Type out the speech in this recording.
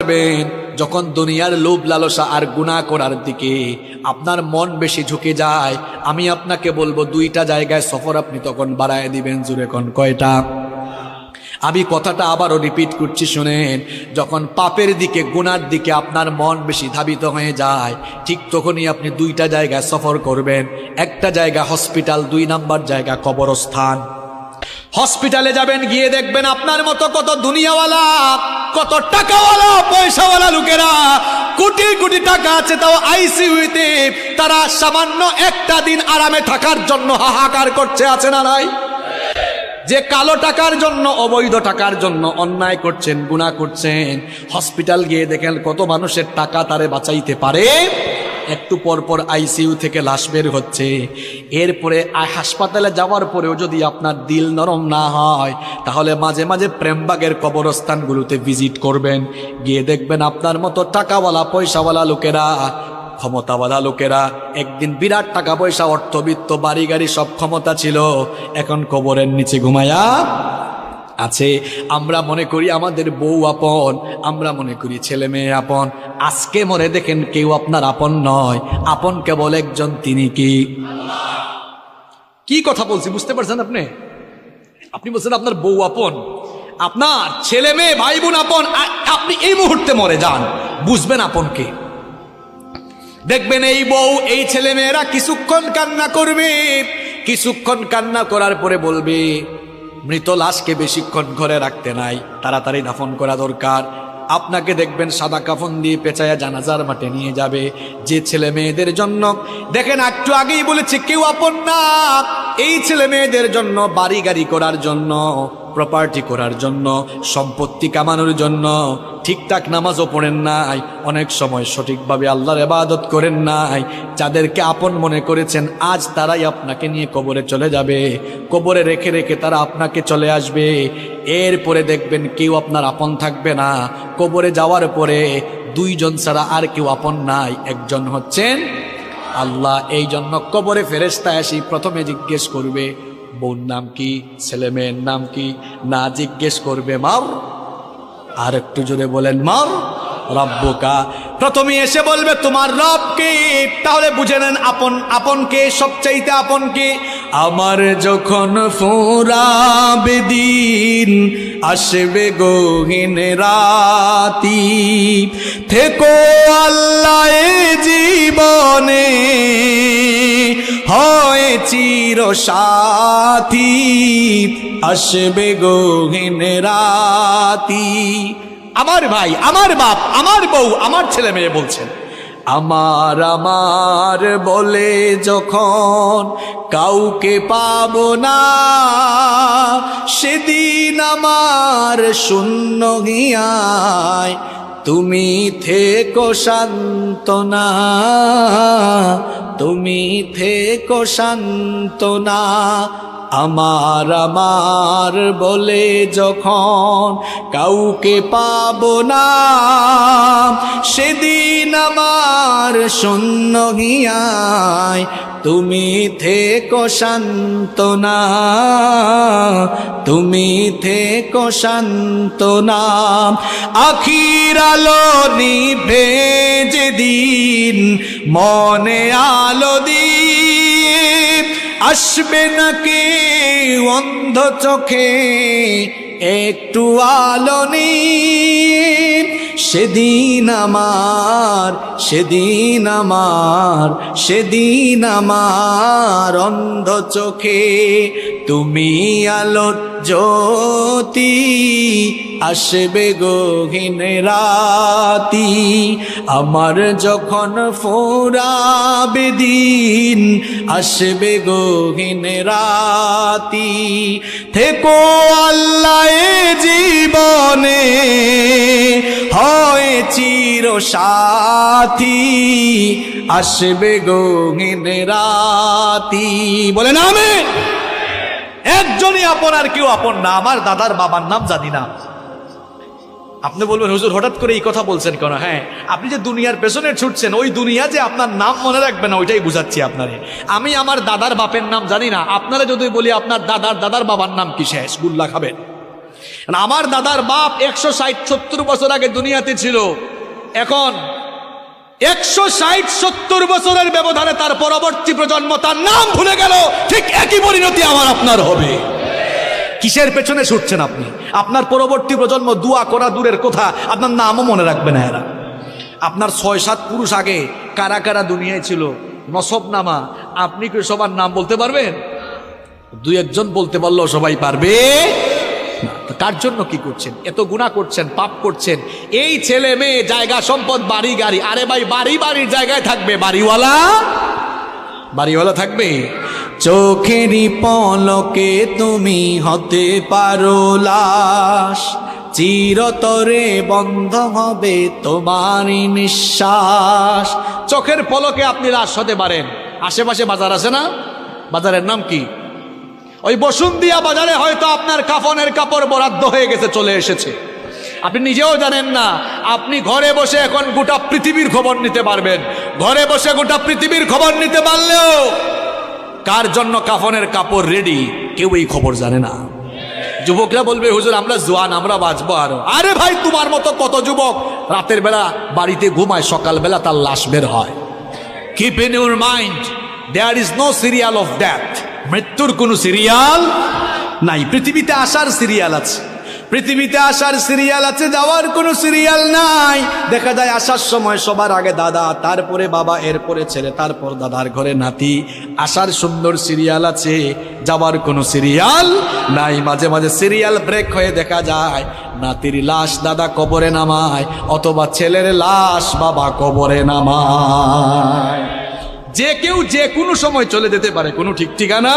রাখবেন, যখন দুনিয়ার লোভ লালসা আর গুনাহ করার দিকে আপনার মন বেশি ঝুঁকে যায়, আমি আপনাকে বলবো 2টা জায়গায় সফর আপনি তখন বাড়ায় দিবেন। জুড়ে কোন কয়টা? আমি কথাটা আবারও রিপিট করছি, শুনেন। যখন পাপের দিকে গুনার দিকে আপনার মন বেশি ধাবিত হয়ে যায়, ঠিক তখনই আপনি 2টা জায়গায় সফর করবেন। একটা জায়গা হসপিটাল, 2 নাম্বার জায়গা কবরস্থান। হসপিটালে যাবেন, গিয়ে দেখবেন আপনার মতো কত দুনিয়াওয়ালা, কত টাকাওয়ালা পয়সাওয়ালা লোকেরা, কোটি কোটি টাকা আছে, তাও আইসিইউতে তারা সামান্য একটা দিন আরামে থাকার জন্য হাহাকার করছে, আছে না নাই? যে কালো টাকার জন্য, অবৈধ টাকার জন্য অন্যায় করছেন, গুনাহ করছেন, হসপিটাল গিয়ে দেখেন কত মানুষের টাকা তারে বাঁচাইতে পারে। একটু পর পর আইসিইউ থেকে লাশ বের হচ্ছে। এরপরে হাসপাতালে যাওয়ার পরেও যদি আপনার দিল নরম না হয়, তাহলে মাঝে মাঝে প্রেমবাগের কবরস্থানগুলোতে ভিজিট করবেন। গিয়ে দেখবেন আপনার মতো টাকাওয়ালা পয়সাওয়ালা লোকেরা, ক্ষমতাওয়ালা লোকেরা, একদিন বিরাট টাকা পয়সা, অর্থবিত্ত, বাড়ি গাড়ি সব ক্ষমতা ছিল, এখন কবরের নিচে ঘুমায়া আছে। আমরা মনে করি আমাদের বউ আপন, আমরা মনে করি ছেলে মেয়ে আপন। আজকে মনে দেখেন কেউ আপনার আপন নয়, আপন কেবল একজন, তিনি কি? কি কথা বলছি বুঝতে পারছেন আপনি? আপনি বলছেন আপনার বউ আপন, আপনার ছেলে মেয়ে ভাই বোন আপন। আপনি এই মুহূর্তে মরে যান, বুঝবেন আপনকে। দেখবেন এই বউ, এই ছেলে মেয়েরা কিছুক্ষণ কান্না করবে, কিছুক্ষণ কান্না করার পরে বলবে মৃত লাশকে বেশিক্ষণ ঘরে রাখতে নাই, তাড়াতাড়ি দাফন করা দরকার। আপনাকে দেখবেন সাদা কাফন দিয়ে পেঁচায়া জানাজার মাঠে নিয়ে যাবে। যে ছেলে মেয়েদের জন্য, দেখেন একটু আগেই বলেছে কেউ আপন না, এই ছেলে মেয়েদের জন্য, বাড়ি গাড়ি করার জন্য, প্রপার্টি করার জন্য, সম্পত্তি কামানোর জন্য ঠিকঠাক নামাজও পড়েন নাই, অনেক সময় সঠিকভাবে আল্লাহর ইবাদত করেন নাই। যাদেরকে আপন মনে করেছেন, আজ তারাই আপনাকে নিয়ে কবরে চলে যাবে, কবরে রেখে রেখে তারা আপনাকে চলে আসবে। এরপরে দেখবেন কেউ আপনার আপন থাকবে না। কবরে যাওয়ার পরে 2 জন ছাড়া আর কেউ আপন নাই, একজন হচ্ছেন আল্লাহ। এই জন্য কবরে ফেরেশতা এসে প্রথমে জিজ্ঞেস করবে বোন নাম কি, ছেলে মেয়ের নাম কি, না জিজ্ঞেস করবে মার। আর একটু জোরে বলেন মার রব্বুকা। প্রথমে এসে বলবে তোমার রব কে, তাহলে বুঝে নেন আপন। আপনকে সবচাইতে আপনকে। আমার যখন ফুরাবে দিন, আসবে গহীন রাতি, থেকো আল্লাহ এ জীবনে, হয় চির সাথী, আসবে গহীন রাতি। আমার ভাই, আমার বাপ, আমার বউ, আমার ছেলে মেয়ে বলছেন আমার আমার বলে যখন কাউকে পাবো না, সেদিন আমার শূন্য হিয়ায় তুমি থেকো সান্ত্বনা, তুমি থেকো সান্ত্বনা। আমার আমার বলে যখন কাউকে পাবো না, সেদিন আমার শূন্য হিয়ায় তুমি থেকো সান্ত্বনা, তুমি থেকো সান্ত্বনা। আখির আলো নিভে যেদিন মনে আলো দিয়ে, আসবে না কেউ অন্ধ চোখে একটু আলো নিয়ে, সেদিন আমার, সেদিন আমার, সেদিন আমার অন্ধ চোখে তুমি আলোর জ্যোতি, আসবে গহীন রাতি। আমার যখন ফুরাবে দিন, আসবে গহীন রাতি, থেকো আল্লাহ এ জীবনে, হয় চির সাথী, আসবে গহীন রাতি। বলেন আমিন। একজনই আপন, আর কেউ আপন না। আমার দাদার বাবার নাম জানি না। আপনি বলবেন হুজুর হঠাৎ করে এই কথা বলছেন কেন? হ্যাঁ, আপনি যে দুনিয়ার পেছনে ছুটছেন, ওই দুনিয়া যে আপনার নাম মনে রাখবে না, ওইটাই বুঝাচ্ছি আপনারে। আমি আমার দাদার বাপের নাম জানি না, আপনারা যদি বলি আপনার দাদার দাদার বাবার নাম কি, শেষ গুল্লা খাবেন। আমার দাদার বাপ 160-70 বছর আগে দুনিয়াতে ছিল, এখন 160-70 বছরের ব্যবধানে তার পরবর্তী প্রজন্ম তার নাম ভুলে গেল। ঠিক একই পরিণতি আমার আপনার হবে। কিসের পেছনে ছুটছেন আপনি? আপনার পরবর্তী প্রজন্ম দোয়া করা দূরের কথা, আপনার নামও মনে রাখবে না এরা। আপনার 6-7 পুরুষ আগে কারা কারা দুনিয়ায় ছিল, নসবনামা, আপনি কি সবার নাম বলতে পারবেন? 2-1 বলতে পারলেও সবাই পারবে না। কার জন্য কি করছেন? এত গুনাহ করছেন, পাপ করছেন। এই ছেলে মেয়ে, জায়গা সম্পদ, বাড়ি গাড়ি, আরে ভাই বাড়ির জায়গায় থাকবে, বাড়িওয়ালা থাকবে। চোখেরই পলকে তুমি হতে পারো লাশ, চিরতরে বন্ধ হবে তোমারই নিঃশ্বাস। চোখের পলকে আপনি লাশ হতে পারেন। আশেপাশে বাজার আছে না? বাজারের নাম কি? ওই বসুন্ধিয়া বাজারে হয়তো আপনার কাফনের কাপড় বরাদ্দ হয়ে গেছে, চলে এসেছে, আপনি নিজেও জানেন না। আপনি ঘরে বসে এখন গোটা পৃথিবীর খবর নিতে পারবেন। ঘরে বসে গোটা পৃথিবীর খবর নিতে পারলেও কার জন্য কাফনের কাপড় রেডি কেউ এই খবর জানে না। যুবকরা বলবে, হুজুর আমরা জোয়ান, আমরা বাঁচবো আরো। আরে ভাই, তোমার মতো কত যুবক রাতের বেলা বাড়িতে ঘুমায়, সকালবেলা তার লাশ বের হয়। Keep in your mind, there is no serial of death. মৃত্যুর কোনো সিরিয়াল নাই। পৃথিবীতে আসার সিরিয়াল আছে, পৃথিবীতে আসার সিরিয়াল আছে, যাওয়ার কোনো সিরিয়াল নাই। দেখা যায় আসার সময় সবার আগে দাদা, তারপরে বাবা, এরপরে ছেলে, তারপর দাদার ঘরে নাতি। আসার সুন্দর সিরিয়াল আছে, যাওয়ার কোনো সিরিয়াল নাই। মাঝে মাঝে সিরিয়াল ব্রেক হয়ে দেখা যায় নাতির লাশ দাদা কবরে নামায়, অথবা ছেলের লাশ বাবা কবরে নামায়। যে কেউ যে কোনো সময় চলে যেতে পারে, কোনো ঠিক ঠিকানা